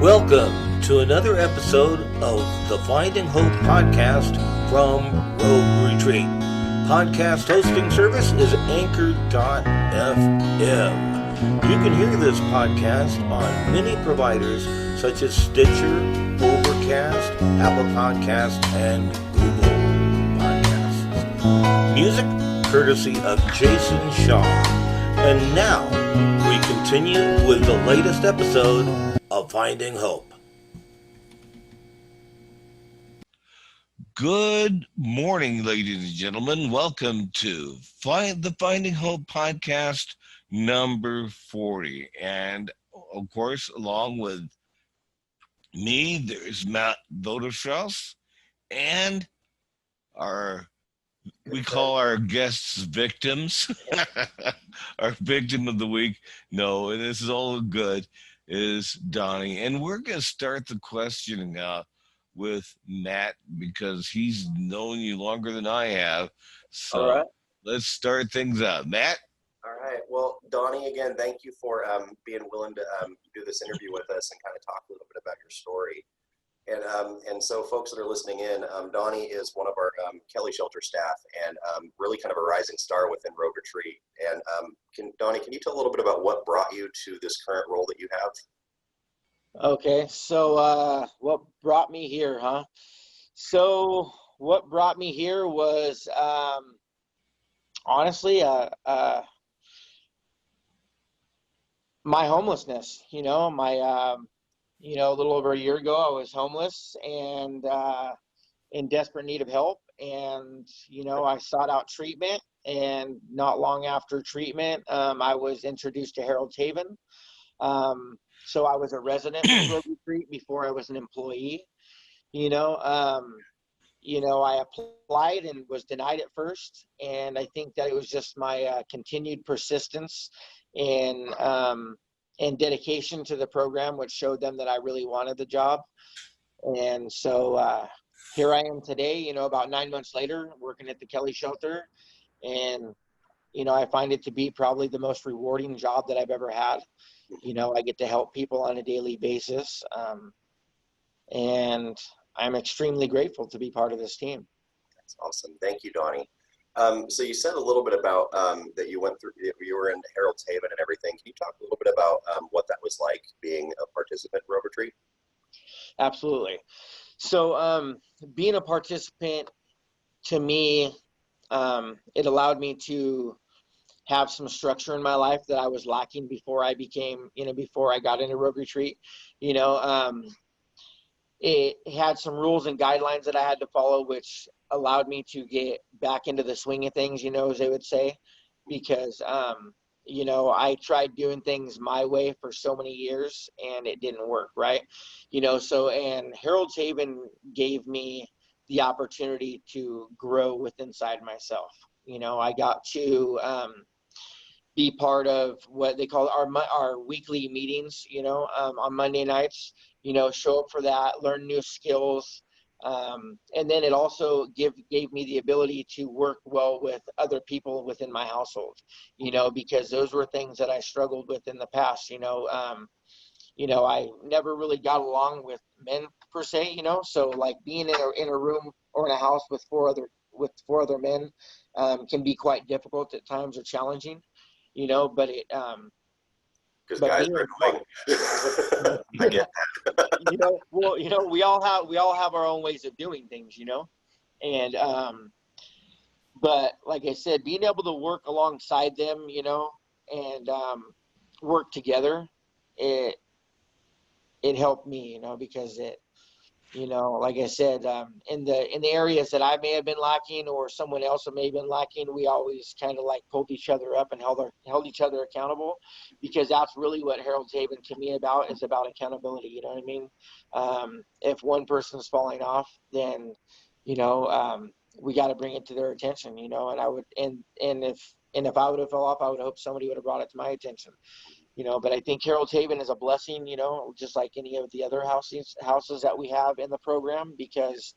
Welcome to another episode of the Finding Hope podcast from Rogue Retreat. Podcast hosting service is Anchor.fm. You can hear this podcast on many providers such as Stitcher, Overcast, Apple Podcasts, and Google Podcasts. Music courtesy of Jason Shaw. And now we continue with the latest episode of Finding Hope. Good morning, ladies and gentlemen. Welcome to the Finding Hope podcast number 40. And of course, along with me, there's Matt Voderstrauss and we call our guests victims. Our victim of the week, no, this is all good, is Donnie. And we're going to start the questioning with Matt because he's known you longer than I have. So all right. Let's start things out. Matt? All right. Well, Donnie, again, thank you for being willing to do this interview with us and kind of talk a little bit about your story. And so folks that are listening in, Donnie is one of our Kelly Shelter staff and really kind of a rising star within Rogue Retreat. And Donnie, can you tell a little bit about what brought you to this current role that you have? Okay, so what brought me here, huh? So what brought me here was honestly my homelessness. A little over a year ago, I was homeless and in desperate need of help. And, I sought out treatment. And not long after treatment, I was introduced to Harold's Haven. So I was a resident of Rogue Retreat before I was an employee. I applied and was denied at first. And I think that it was just my continued persistence and dedication to the program, which showed them that I really wanted the job. And so here I am today, about 9 months later, working at the Kelly Shelter. And, I find it to be probably the most rewarding job that I've ever had. I get to help people on a daily basis. And I'm extremely grateful to be part of this team. That's awesome. Thank you, Donnie. So you said a little bit about that you went through, you were in Harold's Haven and everything. Can you talk a little bit about what that was like being a participant in Rogue Retreat? Absolutely. So being a participant, to me, it allowed me to have some structure in my life that I was lacking before I before I got into Rogue Retreat. It had some rules and guidelines that I had to follow, which allowed me to get back into the swing of things, as they would say, because, I tried doing things my way for so many years and it didn't work. Right. And Harold's Haven gave me the opportunity to grow within inside myself. I got to, be part of what they call our weekly meetings, on Monday nights, show up for that, learn new skills. And then it also gave me the ability to work well with other people within my household, because those were things that I struggled with in the past. I never really got along with men per se, so like being in a room or in a house with four other men can be quite difficult at times or challenging. But it because guys are annoying. I get that. we all have our own ways of doing things, and but like I said, being able to work alongside them, and work together, it helped me, because it, like I said, in the areas that I may have been lacking or someone else may have been lacking, we always kind of like pulled each other up and held each other accountable, because that's really what Harold's Haven to me is about accountability. You know what I mean? If one person's falling off, then, we got to bring it to their attention, and I would, and if I would have fell off, I would hope somebody would have brought it to my attention. But I think Harold's Haven is a blessing, just like any of the other houses that we have in the program, because,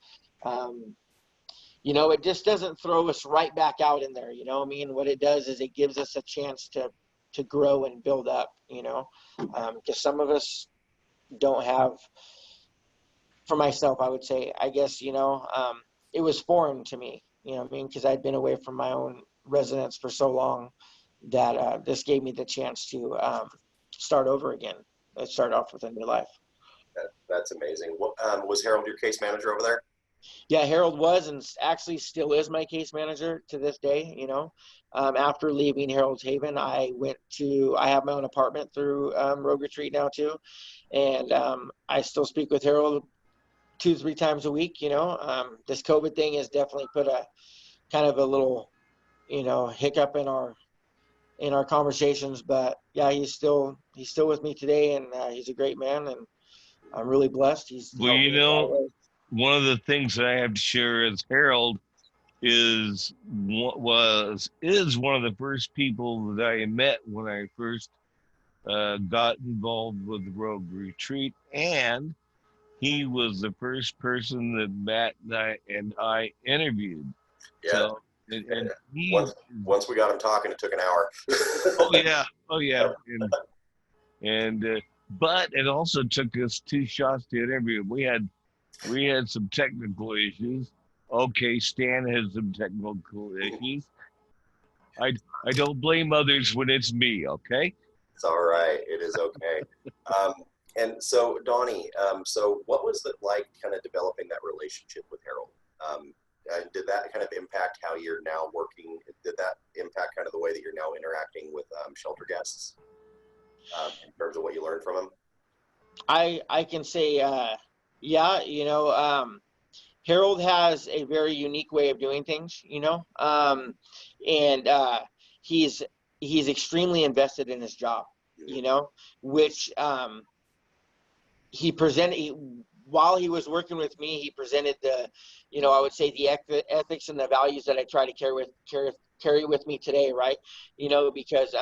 it just doesn't throw us right back out in there. What it does is it gives us a chance to grow and build up, because some of us, don't have for myself, I would say. I guess, it was foreign to me, I mean, because I'd been away from my own residence for so long that this gave me the chance to start over again, start off with a new life. That's amazing. What, was Harold your case manager over there? Yeah, Harold was and actually still is my case manager to this day. After leaving Harold's Haven, I have my own apartment through Rogue Retreat now too. And I still speak with Harold 2-3 times a week. This COVID thing has definitely put a kind of a little, hiccup in our conversations, but yeah, he's still with me today, and he's a great man, and I'm really blessed. He's Well, helped me in a lot of ways. one of the things that I have to share is Harold is one of the first people that I met when I first got involved with Rogue Retreat, and he was the first person that Matt and I interviewed. Yeah. So, and he, once we got him talking, it took an hour. oh yeah, and but it also took us 2 shots to interview. We had some technical issues. Okay, Stan has some technical issues. I don't blame others when it's me. Okay. It's all right. It is okay. And so, Donnie, so what was it like kind of developing that relationship with Harold? Did that kind of impact how you're now working? Did that impact kind of the way that you're now interacting with shelter guests in terms of what you learned from him? I can say, yeah, Harold has a very unique way of doing things, and he's extremely invested in his job, which he presented while he was working with me. He presented the, I would say the ethics and the values that I try to carry with me today, right? Because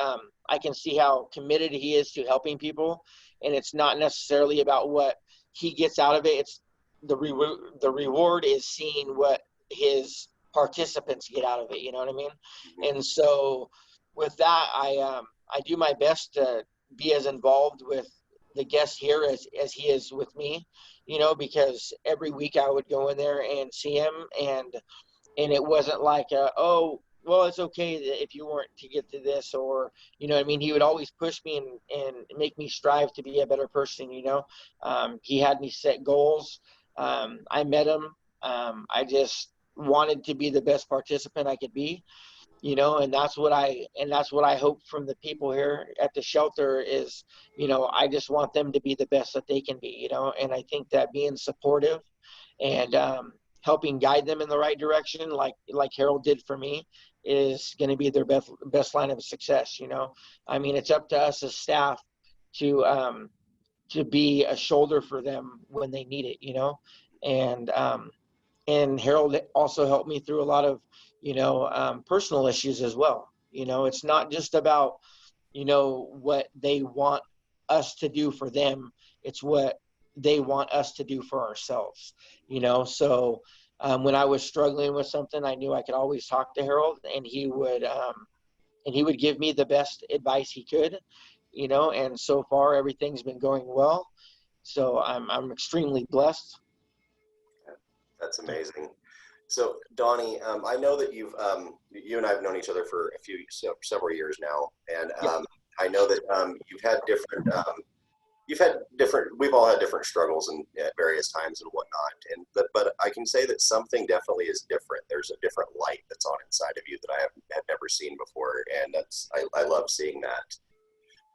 I can see how committed he is to helping people, and it's not necessarily about what he gets out of it. It's the reward is seeing what his participants get out of it. You know what I mean? Mm-hmm. And so with that, I do my best to be as involved with the guests here as he is with me, because every week I would go in there and see him, and it wasn't like, oh, well, it's okay if you weren't to get to this, or, I mean, he would always push me and make me strive to be a better person. He had me set goals. I met him. I just wanted to be the best participant I could be, and that's what I hope from the people here at the shelter is, I just want them to be the best that they can be, and I think that being supportive and helping guide them in the right direction, like Harold did for me, is going to be their best line of success. I mean, it's up to us as staff to be a shoulder for them when they need it, and Harold also helped me through a lot of, personal issues as well. It's not just about, what they want us to do for them. It's what they want us to do for ourselves, So when I was struggling with something, I knew I could always talk to Harold, and he would give me the best advice he could, and so far everything's been going well. So I'm extremely blessed. That's amazing. So, Donnie, I know that you and I have known each other for several years now, and I know that we've all had different struggles and at various times and whatnot, but I can say that something definitely is different. There's a different light that's on inside of you that I have never seen before, and I love seeing that.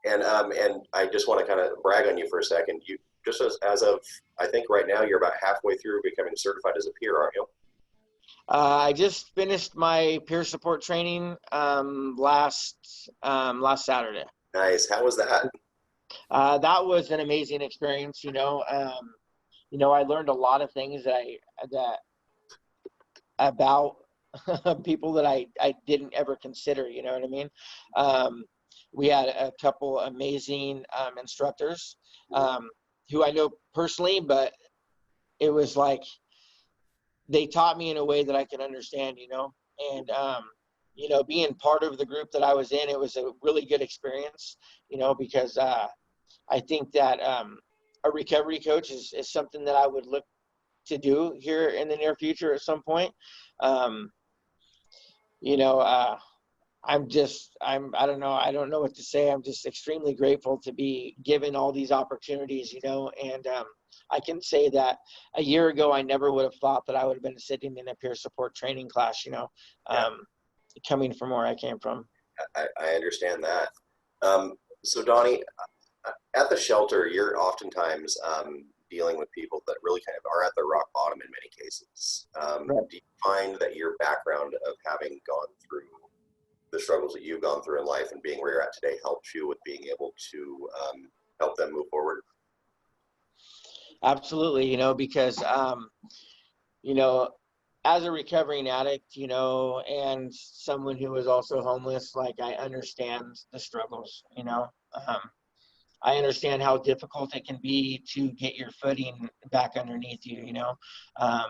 And I just want to kind of brag on you for a second. You just as of, I think right now you're about halfway through becoming certified as a peer, aren't you? I just finished my peer support training last Saturday. Nice. How was that? That was an amazing experience. I learned a lot of things that about people that I didn't ever consider. You know what I mean? We had a couple amazing instructors who I know personally, but it was like they taught me in a way that I could understand, and, being part of the group that I was in, it was a really good experience, because I think that a recovery coach is something that I would look to do here in the near future at some point. You know, I don't know. I don't know what to say. I'm just extremely grateful to be given all these opportunities, you know, and I can say that a year ago, I never would have thought that I would have been sitting in a peer support training class, you know, coming from where I came from. I understand that. So Donnie, at the shelter, you're oftentimes dealing with people that really kind of are at the rock bottom in many cases. Right. Do you find that your background of having gone through the struggles that you've gone through in life and being where you're at today helps you with being able to help them move forward? Absolutely, you know, because, you know, as a recovering addict, you know, and someone who is also homeless, like I understand the struggles, you know. I understand how difficult it can be to get your footing back underneath you, you know. Um,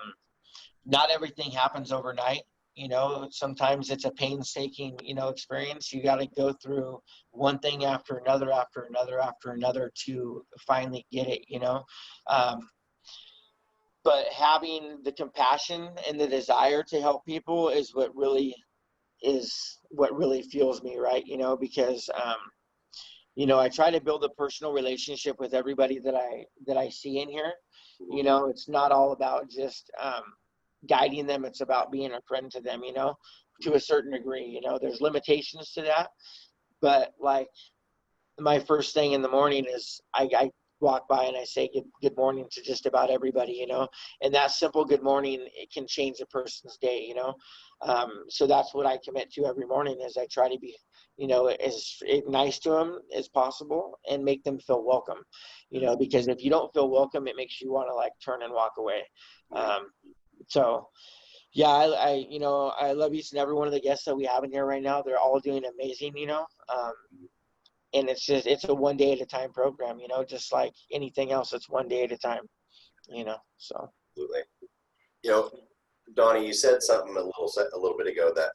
Not everything happens overnight, you know. Sometimes it's a painstaking, you know, experience. You got to go through one thing after another, after another, after another to finally get it, you know. Um, but having the compassion and the desire to help people is what really fuels me, right? You know, because you know, I try to build a personal relationship with everybody that I see in here. You know, it's not all about just guiding them. It's about being a friend to them, you know, to a certain degree. You know, there's limitations to that, but like my first thing in the morning is I walk by and I say good morning to just about everybody, you know, and that simple good morning, it can change a person's day, you know. So that's what I commit to every morning is I try to be, you know, as nice to them as possible and make them feel welcome, you know, because if you don't feel welcome, it makes you want to like turn and walk away. So yeah, you know, I love each and every one of the guests that we have in here right now. They're all doing amazing, you know. And it's a one day at a time program, you know, just like anything else, it's one day at a time, you know. So Absolutely. You know, Donnie, you said something a little bit ago that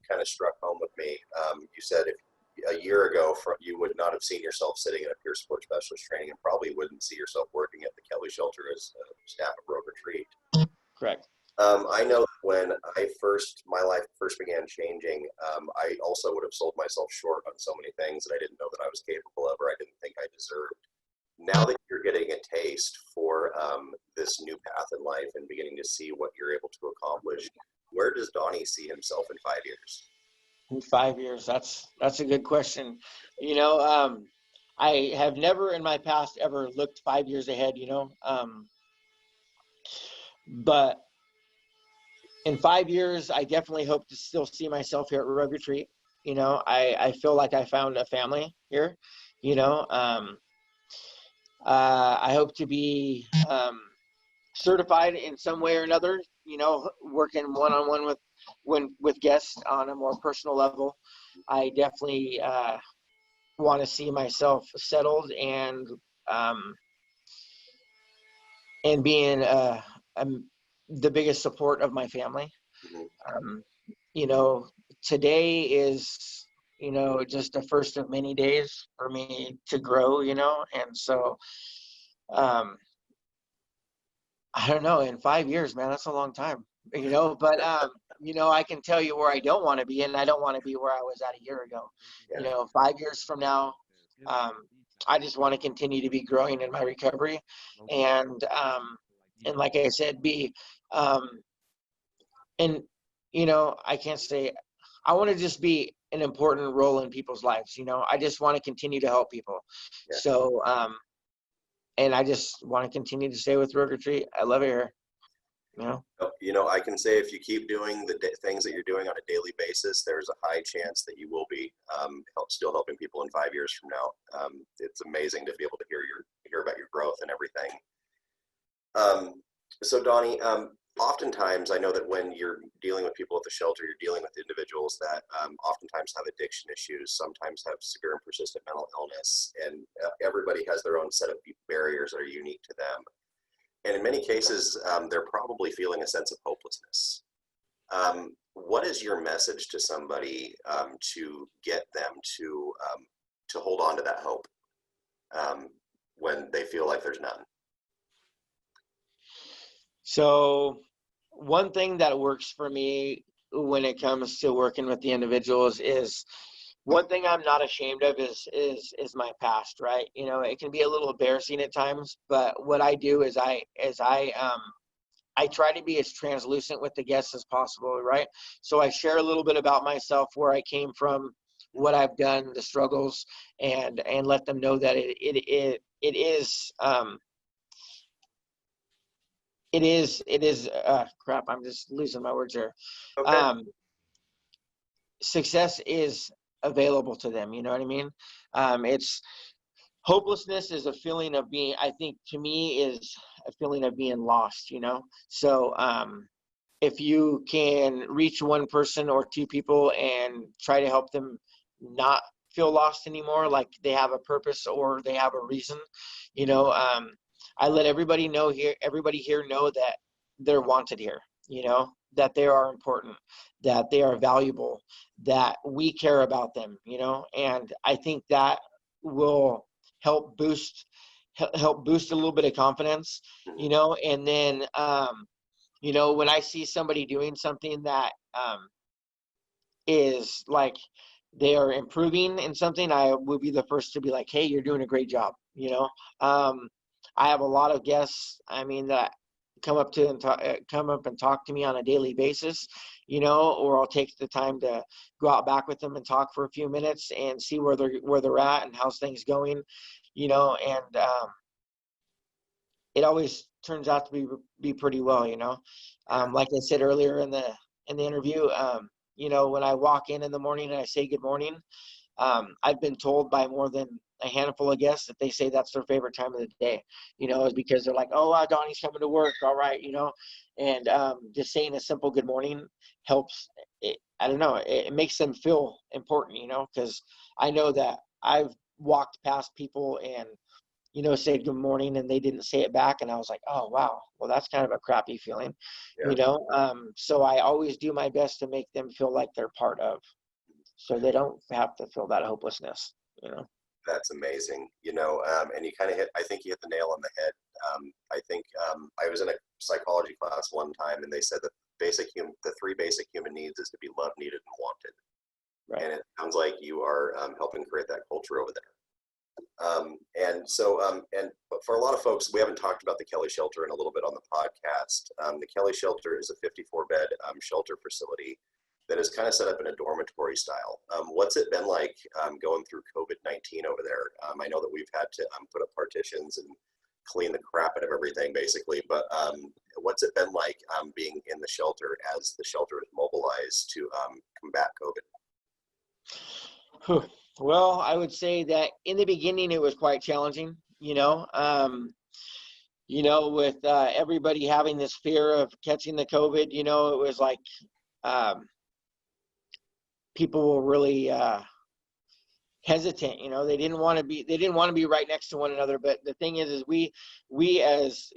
kind of struck home with me. You said if a year ago you would not have seen yourself sitting in a peer support specialist training and probably wouldn't see yourself working at the Kelly shelter as staff at Rogue Retreat. correct. I know that when my life first began changing, I also would have sold myself short on so many things that I didn't know that I was capable of or I didn't think I deserved. Now that you're getting a taste for this new path in life and beginning to see what you're able to accomplish, where does Donnie see himself in 5 years? In 5 years, that's a good question. You know, I have never in my past ever looked 5 years ahead, you know. But in 5 years, I definitely hope to still see myself here at Rogue Retreat. You know, I feel like I found a family here, you know. I hope to be certified in some way or another, you know, working one-on-one with guests on a more personal level. I definitely want to see myself settled and being the biggest support of my family. You know, today is, you know, just the first of many days for me to grow, you know, and so I don't know, in 5 years, man, that's a long time, you know, but you know, I can tell you where I don't want to be, and I don't want to be where I was at a year ago. You know, 5 years from now, I just want to continue to be growing in my recovery and like I said, be and you know, I can't say I want to just be an important role in people's lives, you know. I just want to continue to help people. Yeah. So and I just want to continue to stay with Rogue Retreat. I love it here. You know, I can say if you keep doing the things that you're doing on a daily basis, there's a high chance that you will be still helping people in 5 years from now. It's amazing to be able to hear about your growth and everything. So Donnie, oftentimes I know that when you're dealing with people at the shelter, you're dealing with individuals that oftentimes have addiction issues, sometimes have severe and persistent mental illness, and everybody has their own set of barriers that are unique to them. And in many cases, they're probably feeling a sense of hopelessness. What is your message to somebody to get them to hold on to that hope when they feel like there's none? So one thing that works for me when it comes to working with the individuals is, one thing I'm not ashamed of is my past, right? You know, it can be a little embarrassing at times, but what I do is I try to be as translucent with the guests as possible, right? So I share a little bit about myself, where I came from, what I've done, the struggles, and let them know that it is crap. I'm just losing my words here. Okay. Um, Success is available to them. You know what I mean? It's Hopelessness is a feeling of being, I think, to me, is a feeling of being lost, you know? So if you can reach one person or two people and try to help them not feel lost anymore, like they have a purpose or they have a reason, you know, I let everybody here know that they're wanted here, you know, that they are important, that they are valuable, that we care about them, you know, and I think that will help boost a little bit of confidence, you know. And then you know, when I see somebody doing something that is like they are improving in something, I will be the first to be like, hey, you're doing a great job, you know. I have a lot of guests, I mean, that come up and talk to me on a daily basis, you know, or I'll take the time to go out back with them and talk for a few minutes and see where they're at and how's things going, you know. And it always turns out to be pretty well, you know. Like I said earlier in the interview, you know, when I walk in the morning and I say good morning, I've been told by more than a handful of guests that they say that's their favorite time of the day, you know, is because they're like, oh, wow, Donnie's coming to work, all right, you know. And just saying a simple good morning helps. I don't know, it makes them feel important, you know, because I know that I've walked past people and, you know, said good morning and they didn't say it back. And I was like, oh, wow, well, that's kind of a crappy feeling, Yeah. you know? So I always do my best to make them feel like they're part of, so they don't have to feel that hopelessness, you know? That's amazing. You know, and you kind of I think you hit the nail on the head. I think I was in a psychology class one time and they said that the three basic human needs is to be loved, needed, and wanted. Right. And it sounds like you are helping create that culture over there. And so, but for a lot of folks, we haven't talked about the Kelly Shelter in a little bit on the podcast. The Kelly Shelter is a 54-bed shelter facility that is kind of set up in a dormitory style. What's it been like going through COVID-19 over there? I know that we've had to put up partitions and clean the crap out of everything, basically. But what's it been like being in the shelter as the shelter is mobilized to combat COVID? Well, I would say that in the beginning it was quite challenging, with everybody having this fear of catching the COVID. You know, it was like um, people were really hesitant. You know, they didn't want to be right next to one another. But the thing is we as,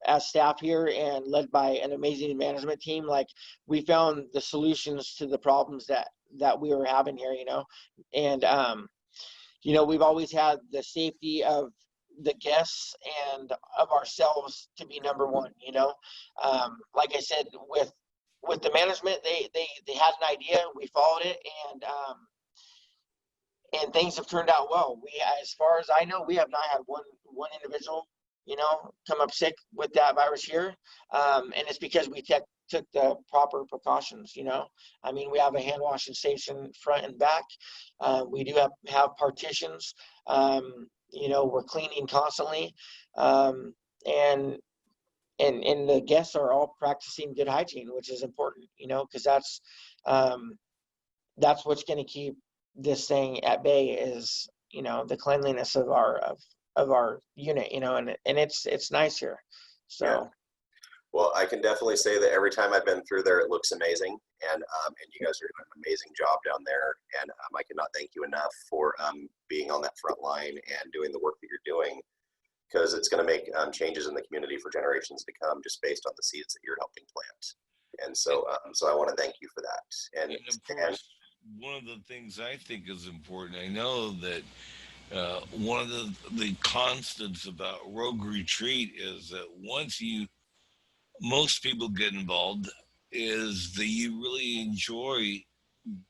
as staff here and led by an amazing management team, like we found the solutions to the problems that we were having here, and we've always had the safety of the guests and of ourselves to be number one. Like I said, with the management, they had an idea, we followed it, and things have turned out well. As far as I know, we have not had one individual, come up sick with that virus here, and it's because we took the proper precautions. I mean, we have a hand washing station front and back. We do have partitions. We're cleaning constantly, and the guests are all practicing good hygiene, which is important, because that's what's going to keep this thing at bay, is the cleanliness of our unit, and it's nice here. So Yeah. Well, I can definitely say that every time I've been through there, it looks amazing, and you guys are doing an amazing job down there. And I cannot thank you enough for being on that front line and doing the work that you're doing, because it's going to make changes in the community for generations to come, just based on the seeds that you're helping plant. And so, so I want to thank you for that. And of course, one of the things I think is important, I know that one of the constants about Rogue Retreat is that once you most people get involved is that you really enjoy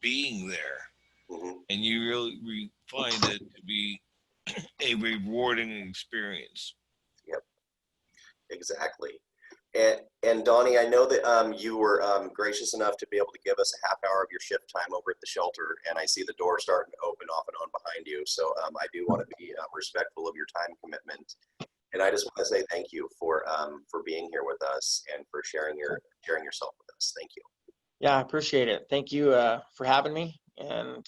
being there, Hmm. and you really find it to be a rewarding experience. Yep, exactly. And Donnie, I know that you were gracious enough to be able to give us a half hour of your shift time over at the shelter, and I see the door starting to open off and on behind you. So I do want to be respectful of your time commitment, and I just want to say thank you for being here with us and for sharing yourself with us. Thank you. Yeah, I appreciate it. Thank you for having me. And,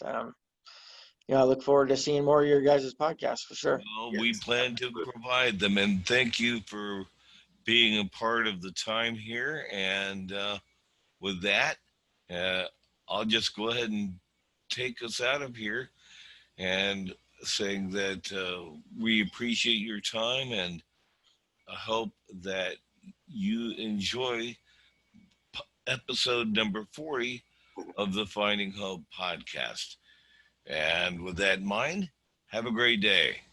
I look forward to seeing more of your guys' podcasts for sure. Well, we Yes, plan to absolutely. provide them, and thank you for being a part of the time here. And with that, uh, I'll just go ahead and take us out of here and saying that we appreciate your time, and I hope that you enjoy episode number 40 of the Finding Hope podcast. And with that in mind, have a great day.